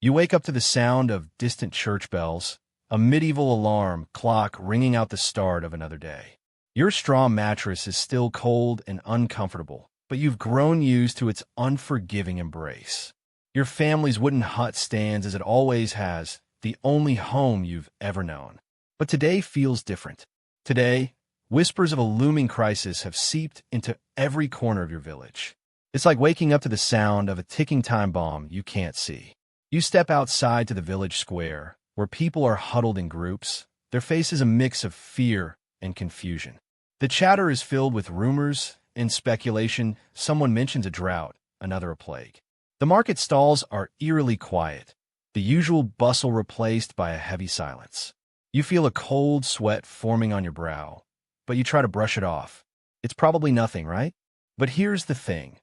You wake up to the sound of distant church bells, a medieval alarm clock ringing out the start of another day. Your straw mattress is still cold and uncomfortable, but you've grown used to its unforgiving embrace. Your family's wooden hut stands as it always has, the only home you've ever known. But today feels different. Today, whispers of a looming crisis have seeped into every corner of your village. It's like waking up to the sound of a ticking time bomb you can't see. You step outside to the village square, where people are huddled in groups, their faces a mix of fear and confusion. The chatter is filled with rumors and speculation. Someone mentions a drought, another a plague. The market stalls are eerily quiet, the usual bustle replaced by a heavy silence. You feel a cold sweat forming on your brow, but you try to brush it off. It's probably nothing, right? But here's the thing.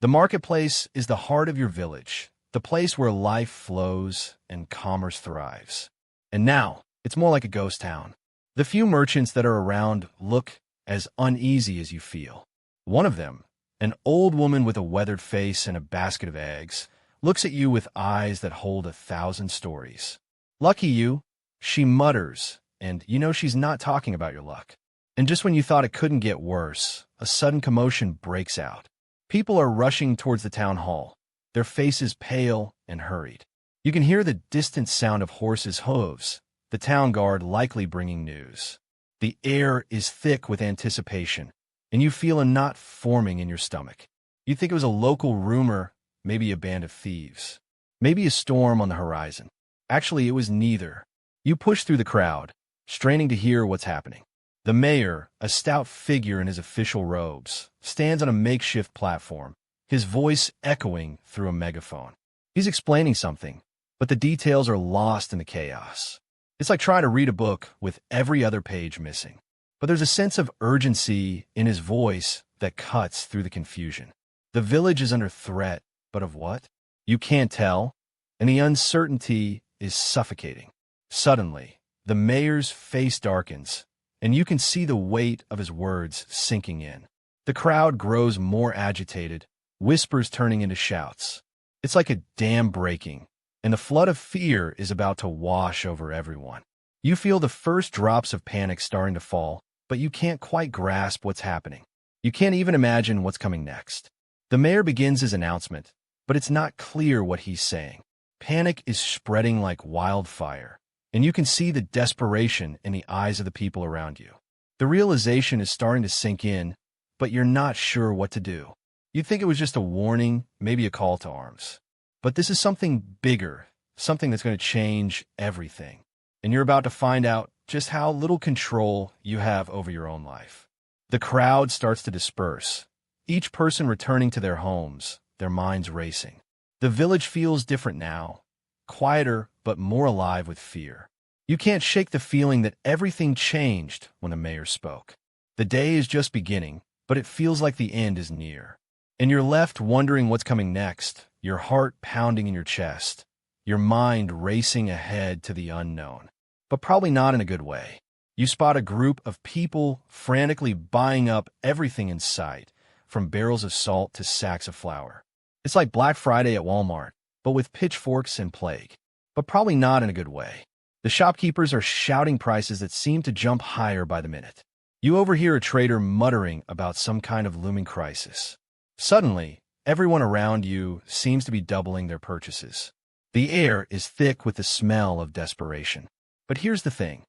The marketplace is the heart of your village, the place where life flows and commerce thrives. And now, it's more like a ghost town. The few merchants that are around look as uneasy as you feel. One of them, an old woman with a weathered face and a basket of eggs, looks at you with eyes that hold 1,000 stories. Lucky you, she mutters, and you know she's not talking about your luck. And just when you thought it couldn't get worse, a sudden commotion breaks out. People are rushing towards the town hall, their faces pale and hurried. You can hear the distant sound of horses' hooves, the town guard likely bringing news. The air is thick with anticipation, and you feel a knot forming in your stomach. You think it was a local rumor, maybe a band of thieves, maybe a storm on the horizon. Actually, it was neither. You push through the crowd, straining to hear what's happening. The mayor, a stout figure in his official robes, stands on a makeshift platform, his voice echoing through a megaphone. He's explaining something, but the details are lost in the chaos. It's like trying to read a book with every other page missing. But there's a sense of urgency in his voice that cuts through the confusion. The village is under threat, but of what? You can't tell, and the uncertainty is suffocating. Suddenly, the mayor's face darkens, and you can see the weight of his words sinking in. The crowd grows more agitated, whispers turning into shouts. It's like a dam breaking, and the flood of fear is about to wash over everyone. You feel the first drops of panic starting to fall, but you can't quite grasp what's happening. You can't even imagine what's coming next. The mayor begins his announcement, but it's not clear what he's saying. Panic is spreading like wildfire, and you can see the desperation in the eyes of the people around you. The realization is starting to sink in, but you're not sure what to do. You think it was just a warning, maybe a call to arms. But this is something bigger, something that's going to change everything. And you're about to find out just how little control you have over your own life. The crowd starts to disperse, each person returning to their homes, their minds racing. The village feels different now, quieter but more alive with fear. You can't shake the feeling that everything changed when the mayor spoke. The day is just beginning, but it feels like the end is near. And you're left wondering what's coming next, your heart pounding in your chest, your mind racing ahead to the unknown. But probably not in a good way. You spot a group of people frantically buying up everything in sight, from barrels of salt to sacks of flour. It's like Black Friday at Walmart, but with pitchforks and plague. But probably not in a good way. The shopkeepers are shouting prices that seem to jump higher by the minute. You overhear a trader muttering about some kind of looming crisis. Suddenly, everyone around you seems to be doubling their purchases. The air is thick with the smell of desperation. But here's the thing.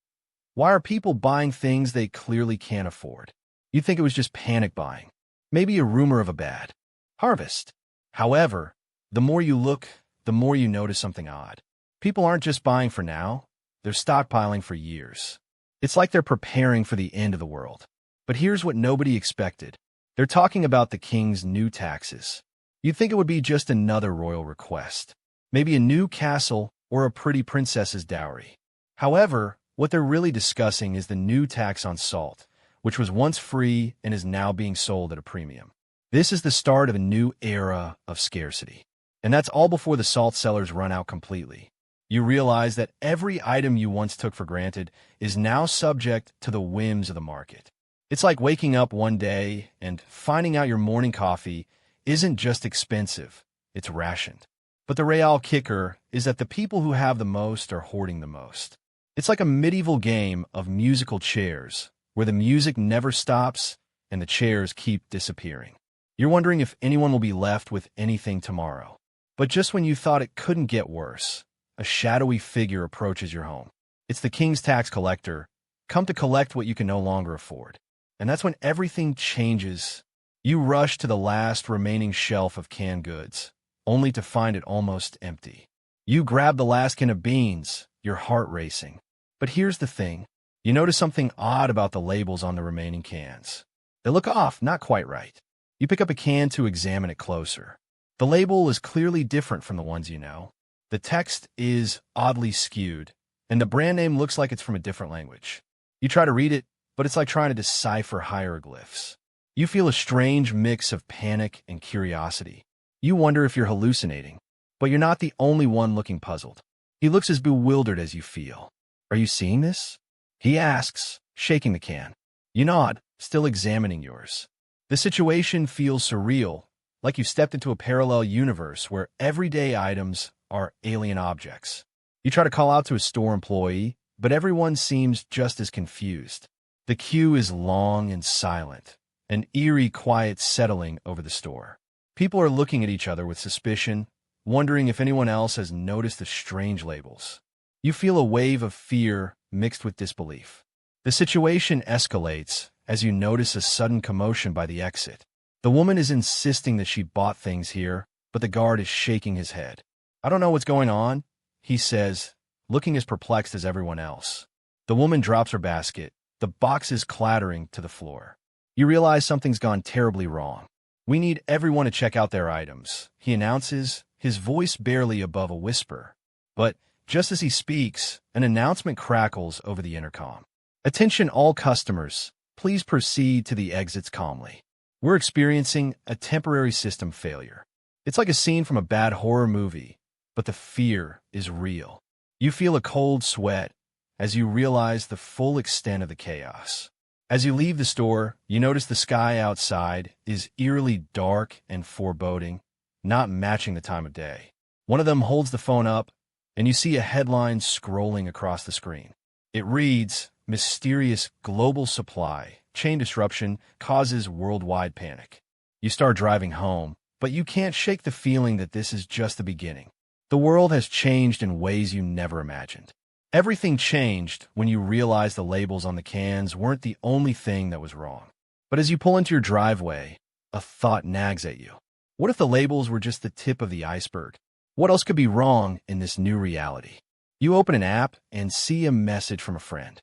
Why are people buying things they clearly can't afford? You'd think it was just panic buying. Maybe a rumor of a bad harvest. However, the more you look, the more you notice something odd. People aren't just buying for now, they're stockpiling for years. It's like they're preparing for the end of the world. But here's what nobody expected. They're talking about the king's new taxes. You'd think it would be just another royal request. Maybe a new castle or a pretty princess's dowry. However, what they're really discussing is the new tax on salt, which was once free and is now being sold at a premium. This is the start of a new era of scarcity. And that's all before the salt cellars run out completely. You realize that every item you once took for granted is now subject to the whims of the market. It's like waking up one day and finding out your morning coffee isn't just expensive, it's rationed. But the real kicker is that the people who have the most are hoarding the most. It's like a medieval game of musical chairs, where the music never stops and the chairs keep disappearing. You're wondering if anyone will be left with anything tomorrow. But just when you thought it couldn't get worse, a shadowy figure approaches your home. It's the king's tax collector, come to collect what you can no longer afford. And that's when everything changes. You rush to the last remaining shelf of canned goods, only to find it almost empty. You grab the last can of beans, your heart racing. But here's the thing. You notice something odd about the labels on the remaining cans. They look off, not quite right. You pick up a can to examine it closer. The label is clearly different from the ones you know. The text is oddly skewed, and the brand name looks like it's from a different language. You try to read it, but it's like trying to decipher hieroglyphs. You feel a strange mix of panic and curiosity. You wonder if you're hallucinating, but you're not the only one looking puzzled. He looks as bewildered as you feel. Are you seeing this? He asks, shaking the can. You nod, still examining yours. The situation feels surreal, like you stepped into a parallel universe where everyday items are alien objects. You try to call out to a store employee, but everyone seems just as confused. The queue is long and silent, an eerie quiet settling over the store. People are looking at each other with suspicion, wondering if anyone else has noticed the strange labels. You feel a wave of fear mixed with disbelief. The situation escalates as you notice a sudden commotion by the exit. The woman is insisting that she bought things here, but the guard is shaking his head. I don't know what's going on, he says, looking as perplexed as everyone else. The woman drops her basket, the boxes clattering to the floor. You realize something's gone terribly wrong. We need everyone to check out their items, he announces, his voice barely above a whisper. But just as he speaks, an announcement crackles over the intercom. Attention all customers, please proceed to the exits calmly. We're experiencing a temporary system failure. It's like a scene from a bad horror movie, but the fear is real. You feel a cold sweat as you realize the full extent of the chaos. As you leave the store, you notice the sky outside is eerily dark and foreboding, not matching the time of day. One of them holds the phone up, and you see a headline scrolling across the screen. It reads, "Mysterious global supply chain disruption causes worldwide panic." You start driving home, but you can't shake the feeling that this is just the beginning. The world has changed in ways you never imagined. Everything changed when you realized the labels on the cans weren't the only thing that was wrong. But as you pull into your driveway, a thought nags at you. What if the labels were just the tip of the iceberg? What else could be wrong in this new reality? You open an app and see a message from a friend.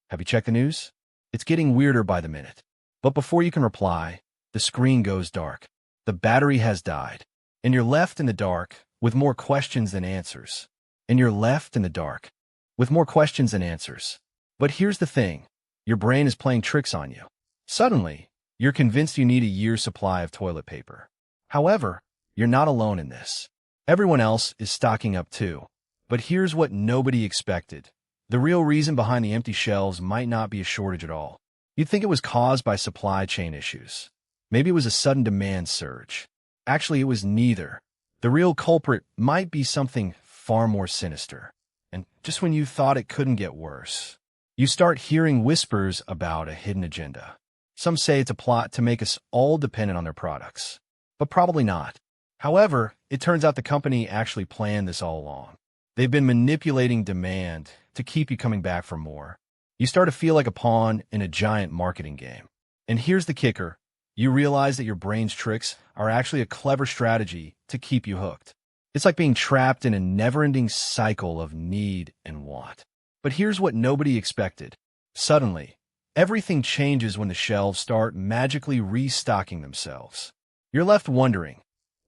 Have you checked the news? It's getting weirder by the minute. But before you can reply, the screen goes dark. The battery has died. And you're left in the dark with more questions than answers. And you're left in the dark with more questions than answers. But here's the thing. Your brain is playing tricks on you. Suddenly, you're convinced you need a year's supply of toilet paper. However, you're not alone in this. Everyone else is stocking up too. But here's what nobody expected. The real reason behind the empty shelves might not be a shortage at all. You'd think it was caused by supply chain issues. Maybe it was a sudden demand surge. Actually, it was neither. The real culprit might be something far more sinister. And just when you thought it couldn't get worse, you start hearing whispers about a hidden agenda. Some say it's a plot to make us all dependent on their products. But probably not. However, it turns out the company actually planned this all along. They've been manipulating demand to keep you coming back for more. You start to feel like a pawn in a giant marketing game. And here's the kicker. You realize that your brain's tricks are actually a clever strategy to keep you hooked. It's like being trapped in a never-ending cycle of need and want. But here's what nobody expected. Suddenly, everything changes when the shelves start magically restocking themselves. You're left wondering,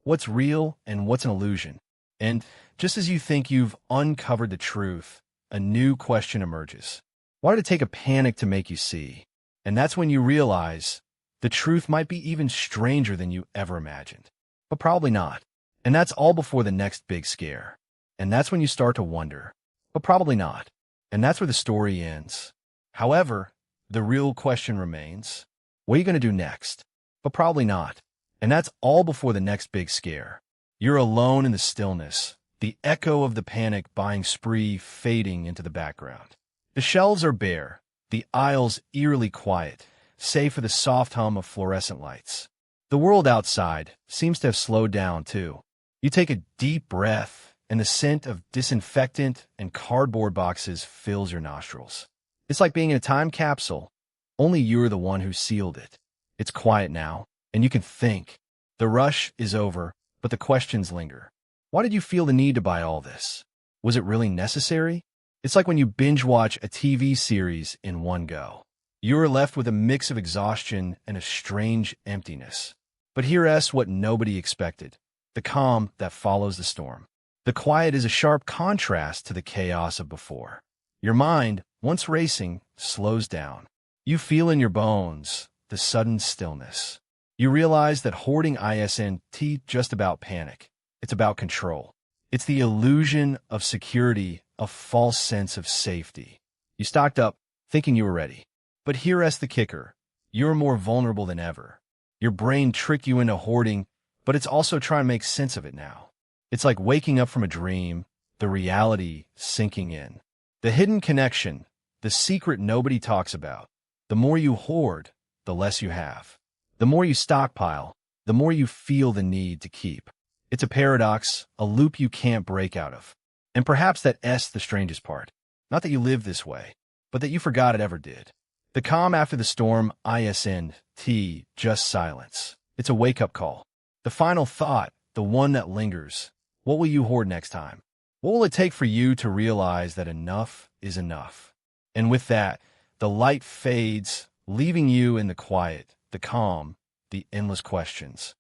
what's real and what's an illusion? And just as you think you've uncovered the truth, a new question emerges. Why did it take a panic to make you see? And that's when you realize the truth might be even stranger than you ever imagined. But probably not. And that's all before the next big scare. And that's when you start to wonder. But probably not. And that's where the story ends. However, the real question remains, what are you going to do next? But probably not. And that's all before the next big scare. You're alone in the stillness, the echo of the panic buying spree fading into the background. The shelves are bare, the aisles eerily quiet, save for the soft hum of fluorescent lights. The world outside seems to have slowed down, too. You take a deep breath, and the scent of disinfectant and cardboard boxes fills your nostrils. It's like being in a time capsule. Only you're the one who sealed it. It's quiet now, and you can think. The rush is over, but the questions linger. Why did you feel the need to buy all this? Was it really necessary? It's like when you binge-watch a TV series in one go. You are left with a mix of exhaustion and a strange emptiness. But here's what nobody expected: the calm that follows the storm. The quiet is a sharp contrast to the chaos of before. Your mind, once racing, slows down. You feel in your bones the sudden stillness. You realize that hoarding isn't just about panic. It's about control. It's the illusion of security, a false sense of safety. You stocked up, thinking you were ready. But here's the kicker: you're more vulnerable than ever. Your brain tricked you into hoarding, but it's also trying to make sense of it now. It's like waking up from a dream, the reality sinking in. The hidden connection, the secret nobody talks about. The more you hoard, the less you have. The more you stockpile, the more you feel the need to keep. It's a paradox, a loop you can't break out of. And perhaps that's the strangest part. Not that you live this way, but that you forgot it ever did. The calm after the storm isn't just silence. It's a wake-up call. The final thought, the one that lingers. What will you hoard next time? What will it take for you to realize that enough is enough? And with that, the light fades, leaving you in the quiet, the calm, the endless questions.